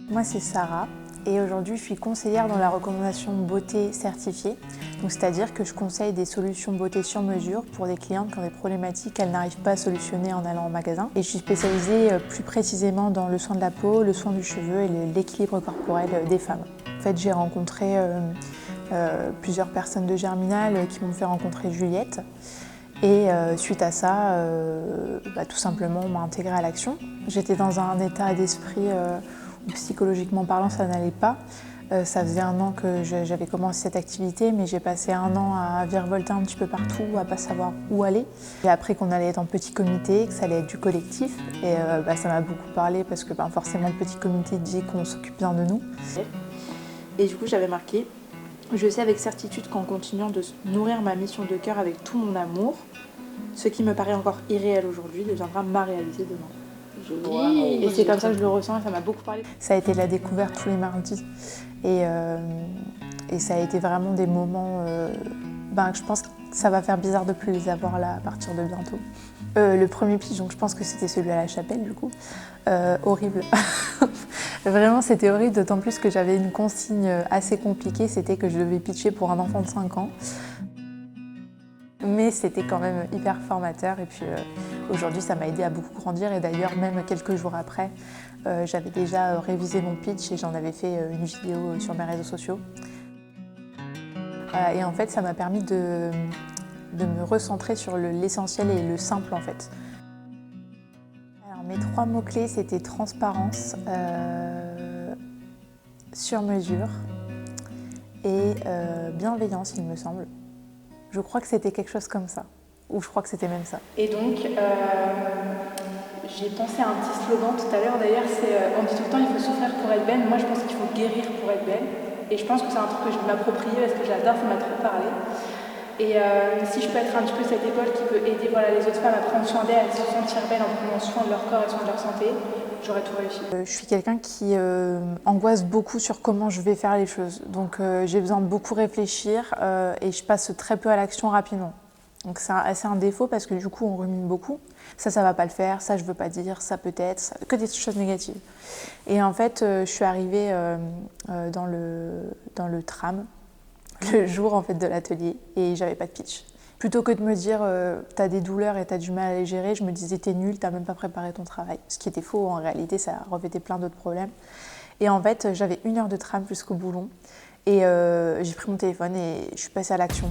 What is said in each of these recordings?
Moi, c'est Sarah et aujourd'hui, je suis conseillère dans la recommandation beauté certifiée. Donc, c'est-à-dire que je conseille des solutions beauté sur mesure pour des clientes qui ont des problématiques qu'elles n'arrivent pas à solutionner en allant au magasin. Et je suis spécialisée plus précisément dans le soin de la peau, le soin du cheveu et l'équilibre corporel des femmes. En fait, j'ai rencontré plusieurs personnes de Germinal qui m'ont fait rencontrer Juliette. Et suite à ça, tout simplement, on m'a intégrée à l'action. J'étais dans un état d'esprit où psychologiquement parlant, ça n'allait pas. Ça faisait 1 an que j'avais commencé cette activité, mais j'ai passé 1 an à virevolter un petit peu partout, à pas savoir où aller. J'ai appris qu'on allait être en petit comité, que ça allait être du collectif. Et ça m'a beaucoup parlé parce que forcément, le petit comité dit qu'on s'occupe bien de nous. Et du coup, j'avais marqué: je sais avec certitude qu'en continuant de nourrir ma mission de cœur avec tout mon amour, ce qui me paraît encore irréel aujourd'hui deviendra ma réalité demain. Et c'est comme ça que je le ressens et ça m'a beaucoup parlé. Ça a été la découverte tous les mardis et ça a été vraiment des moments je pense que ça va faire bizarre de plus les avoir là à partir de bientôt. Le premier pitch, donc je pense que c'était celui à la Chapelle du coup, horrible. Vraiment c'était horrible, d'autant plus que j'avais une consigne assez compliquée, c'était que je devais pitcher pour un enfant de 5 ans. Mais c'était quand même hyper formateur et puis aujourd'hui ça m'a aidé à beaucoup grandir et d'ailleurs même quelques jours après j'avais déjà révisé mon pitch et j'en avais fait une vidéo sur mes réseaux sociaux. Et en fait ça m'a permis de me recentrer sur l'essentiel et le simple en fait. Alors, mes 3 mots-clés c'était transparence, sur mesure et bienveillance il me semble. Je crois que c'était quelque chose comme ça, ou je crois que c'était même ça. Et donc, j'ai pensé à un petit slogan tout à l'heure d'ailleurs, on dit tout le temps il faut souffrir pour être belle, moi je pense qu'il faut guérir pour être belle. Et je pense que c'est un truc que je vais m'approprier parce que j'adore, ça m'a trop parlé. Et si je peux être un petit peu cette épaule qui peut aider les autres femmes à prendre soin d'elles, à se sentir belles en prenant soin de leur corps et soin de leur santé, j'aurais tout réussi. Je suis quelqu'un qui angoisse beaucoup sur comment je vais faire les choses. Donc j'ai besoin de beaucoup réfléchir et je passe très peu à l'action rapidement. Donc c'est assez un défaut parce que du coup on rumine beaucoup. Ça va pas le faire, ça je veux pas dire, ça peut-être, que des choses négatives. Et en fait je suis arrivée dans le tram le jour en fait de l'atelier et j'avais pas de pitch. Plutôt que de me dire t'as des douleurs et t'as du mal à les gérer, je me disais t'es nul, t'as même pas préparé ton travail. Ce qui était faux, en réalité ça revêtait plein d'autres problèmes. Et en fait j'avais 1 heure de tram jusqu'au boulon et j'ai pris mon téléphone et je suis passée à l'action.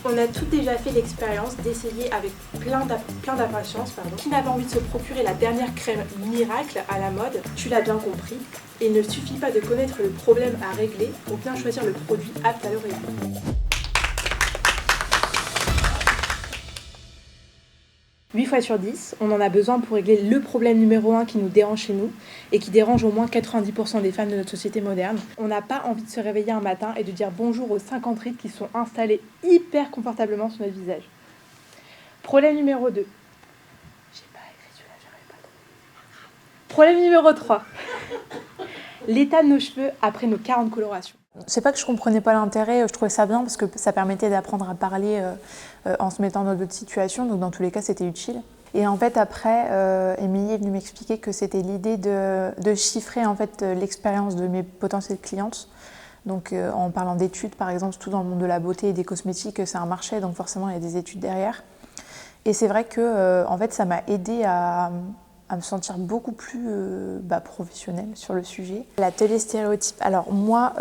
On a toutes déjà fait l'expérience d'essayer avec plein d'impatience, qui n'avait envie de se procurer la dernière crème miracle à la mode. Tu l'as bien compris, il ne suffit pas de connaître le problème à régler pour bien choisir le produit apte à le régler. 8 fois sur 10, on en a besoin pour régler le problème numéro 1 qui nous dérange chez nous et qui dérange au moins 90% des femmes de notre société moderne. On n'a pas envie de se réveiller un matin et de dire bonjour aux 50 rides qui sont installées hyper confortablement sur notre visage. Problème numéro 2. J'ai pas écrit celui-là, j'arrive pas trop. Problème numéro 3. L'état de nos cheveux après nos 40 colorations. C'est pas que je comprenais pas l'intérêt, je trouvais ça bien parce que ça permettait d'apprendre à parler en se mettant dans d'autres situations, donc dans tous les cas c'était utile. Et en fait après, Émilie est venue m'expliquer que c'était l'idée de chiffrer en fait l'expérience de mes potentielles clientes. Donc en parlant d'études par exemple, surtout dans le monde de la beauté et des cosmétiques, c'est un marché, donc forcément il y a des études derrière. Et c'est vrai que en fait ça m'a aidée à me sentir beaucoup plus professionnelle sur le sujet. L'atelier stéréotype, alors moi,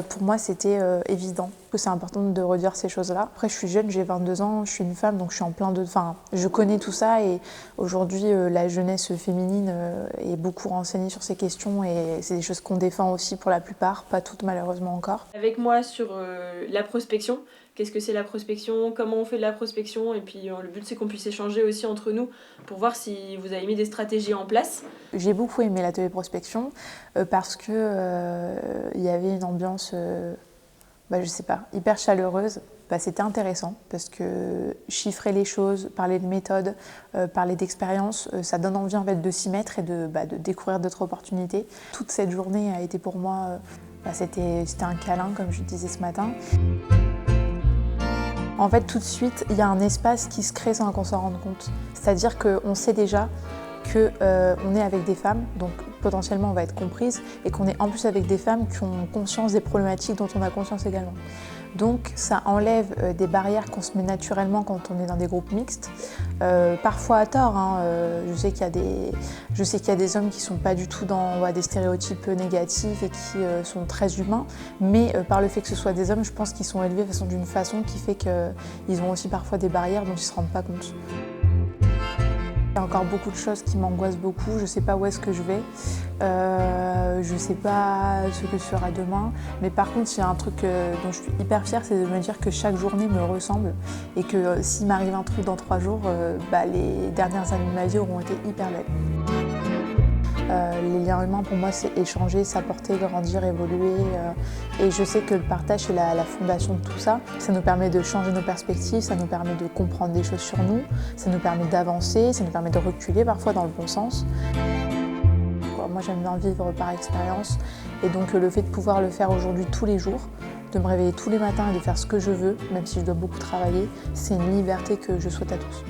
pour moi c'était évident que c'est important de redire ces choses-là. Après je suis jeune, j'ai 22 ans, je suis une femme donc je suis en plein de... Enfin, je connais tout ça et aujourd'hui la jeunesse féminine est beaucoup renseignée sur ces questions et c'est des choses qu'on défend aussi pour la plupart, pas toutes malheureusement encore. Avec moi sur la prospection. Qu'est-ce que c'est la prospection, comment on fait de la prospection, et puis le but c'est qu'on puisse échanger aussi entre nous pour voir si vous avez mis des stratégies en place. J'ai beaucoup aimé l'atelier prospection parce que il y avait une ambiance, je sais pas, hyper chaleureuse. C'était intéressant parce que chiffrer les choses, parler de méthode, parler d'expérience, ça donne envie en fait de s'y mettre et de découvrir d'autres opportunités. Toute cette journée a été pour moi, c'était un câlin comme je disais ce matin. En fait, tout de suite, il y a un espace qui se crée sans qu'on s'en rende compte. C'est-à-dire qu'on sait déjà qu'on est avec des femmes, donc potentiellement on va être comprise, et qu'on est en plus avec des femmes qui ont conscience des problématiques dont on a conscience également. Donc ça enlève des barrières qu'on se met naturellement quand on est dans des groupes mixtes, parfois à tort. Je sais qu'il y a des hommes qui ne sont pas du tout dans des stéréotypes négatifs et qui sont très humains, mais par le fait que ce soit des hommes, je pense qu'ils sont élevés d'une façon qui fait qu'ils ont aussi parfois des barrières dont ils ne se rendent pas compte. Il y a encore beaucoup de choses qui m'angoissent beaucoup, je ne sais pas où est-ce que je vais, je ne sais pas ce que sera demain, mais par contre il y a un truc dont je suis hyper fière, c'est de me dire que chaque journée me ressemble et que s'il m'arrive un truc dans 3 jours, les dernières années de ma vie auront été hyper belles. Les liens humains pour moi c'est échanger, s'apporter, grandir, évoluer et je sais que le partage c'est la fondation de tout ça. Ça nous permet de changer nos perspectives, ça nous permet de comprendre des choses sur nous, ça nous permet d'avancer, ça nous permet de reculer parfois dans le bon sens. Moi j'aime bien vivre par expérience et donc le fait de pouvoir le faire aujourd'hui tous les jours, de me réveiller tous les matins et de faire ce que je veux, même si je dois beaucoup travailler, c'est une liberté que je souhaite à tous.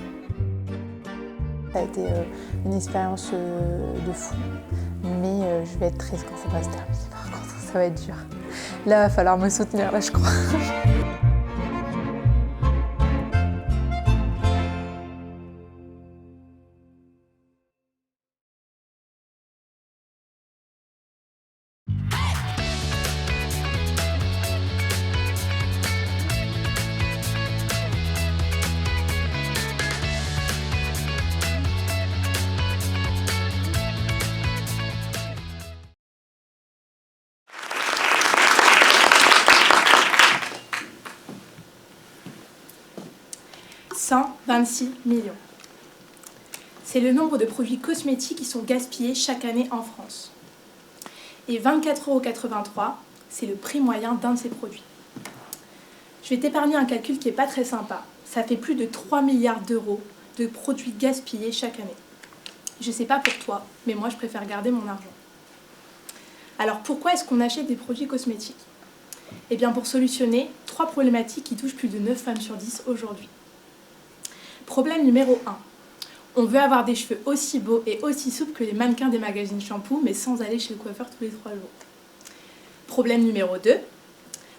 Ça a été une expérience de fou, mais je vais être triste quand ça va se terminer. Par contre, ça va être dur. Là, il va falloir me soutenir, là, je crois. « 126 millions. C'est le nombre de produits cosmétiques qui sont gaspillés chaque année en France. Et 24,83 €, c'est le prix moyen d'un de ces produits. Je vais t'épargner un calcul qui n'est pas très sympa. Ça fait plus de 3 milliards d'euros de produits gaspillés chaque année. Je ne sais pas pour toi, mais moi je préfère garder mon argent. Alors pourquoi est-ce qu'on achète des produits cosmétiques ? Eh bien pour solutionner 3 problématiques qui touchent plus de 9 femmes sur 10 aujourd'hui. Problème numéro 1. On veut avoir des cheveux aussi beaux et aussi souples que les mannequins des magazines shampoo, mais sans aller chez le coiffeur tous les 3 jours. Problème numéro 2.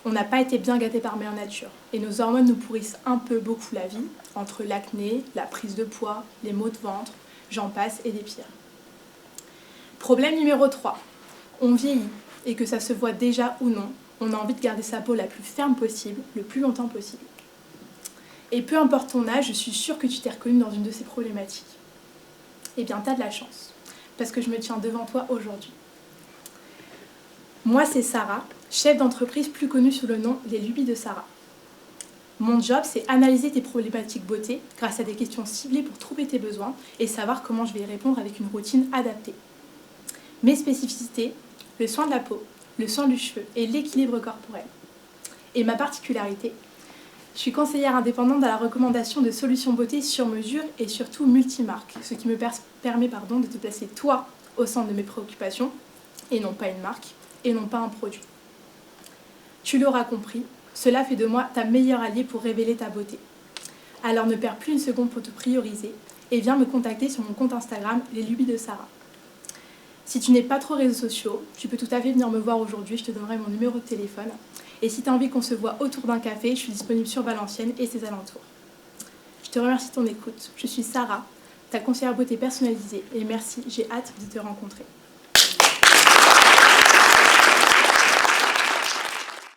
On n'a pas été bien gâtés par mère nature et nos hormones nous pourrissent un peu beaucoup la vie, entre l'acné, la prise de poids, les maux de ventre, j'en passe et des pires. Problème numéro 3. On vieillit et que ça se voit déjà ou non, on a envie de garder sa peau la plus ferme possible, le plus longtemps possible. Et peu importe ton âge, je suis sûre que tu t'es reconnue dans une de ces problématiques. Eh bien, t'as de la chance, parce que je me tiens devant toi aujourd'hui. Moi, c'est Sarah, chef d'entreprise plus connue sous le nom Les Lubies de Sarah. Mon job, c'est analyser tes problématiques beauté grâce à des questions ciblées pour trouver tes besoins et savoir comment je vais y répondre avec une routine adaptée. Mes spécificités, le soin de la peau, le soin du cheveu et l'équilibre corporel. Et ma particularité, je suis conseillère indépendante à la recommandation de solutions beauté sur mesure et surtout multimarques, ce qui me permet de te placer toi au centre de mes préoccupations et non pas une marque et non pas un produit. Tu l'auras compris, cela fait de moi ta meilleure alliée pour révéler ta beauté. Alors ne perds plus une seconde pour te prioriser et viens me contacter sur mon compte Instagram Les Lubies de Sarah. Si tu n'es pas trop réseaux sociaux, tu peux tout à fait venir me voir aujourd'hui, je te donnerai mon numéro de téléphone. Et si tu as envie qu'on se voit autour d'un café, je suis disponible sur Valenciennes et ses alentours. Je te remercie de ton écoute. Je suis Sarah, ta conseillère beauté personnalisée et merci, j'ai hâte de te rencontrer.